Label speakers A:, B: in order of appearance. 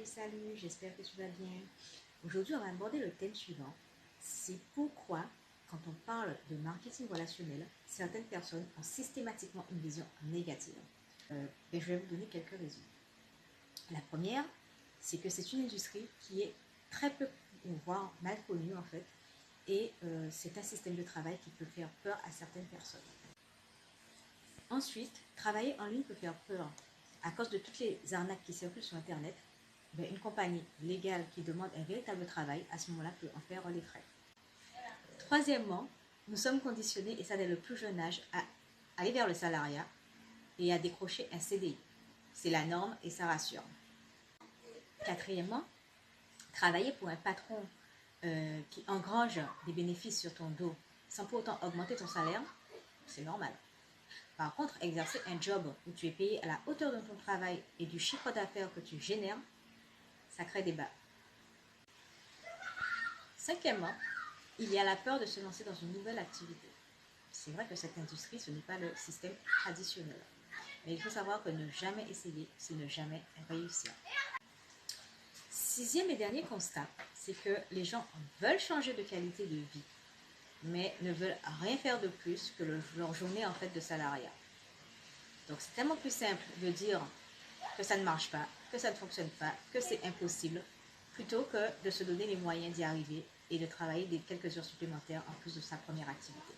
A: Salut, j'espère que tu vas bien. Aujourd'hui, on va aborder le thème suivant. C'est pourquoi, quand on parle de marketing relationnel, certaines personnes ont systématiquement une vision négative. Je vais vous donner quelques raisons. La première, c'est que c'est une industrie qui est très peu, voire mal connue en fait, et c'est un système de travail qui peut faire peur à certaines personnes. Ensuite, travailler en ligne peut faire peur à cause de toutes les arnaques qui circulent sur Internet. Une compagnie légale qui demande un véritable travail, à ce moment-là, peut en faire les frais. Troisièmement, nous sommes conditionnés, et ça dès le plus jeune âge, à aller vers le salariat et à décrocher un CDI. C'est la norme et ça rassure. Quatrièmement, travailler pour un patron qui engrange des bénéfices sur ton dos sans pour autant augmenter ton salaire, c'est normal. Par contre, exercer un job où tu es payé à la hauteur de ton travail et du chiffre d'affaires que tu génères, ça crée débat. Cinquièmement, il y a la peur de se lancer dans une nouvelle activité. C'est vrai que cette industrie, ce n'est pas le système traditionnel. Mais il faut savoir que ne jamais essayer, c'est ne jamais réussir. Sixième et dernier constat, c'est que les gens veulent changer de qualité de vie, mais ne veulent rien faire de plus que leur journée en fait de salariat. Donc c'est tellement plus simple de dire que ça ne marche pas, que ça ne fonctionne pas, que c'est impossible, plutôt que de se donner les moyens d'y arriver et de travailler quelques heures supplémentaires en plus de sa première activité.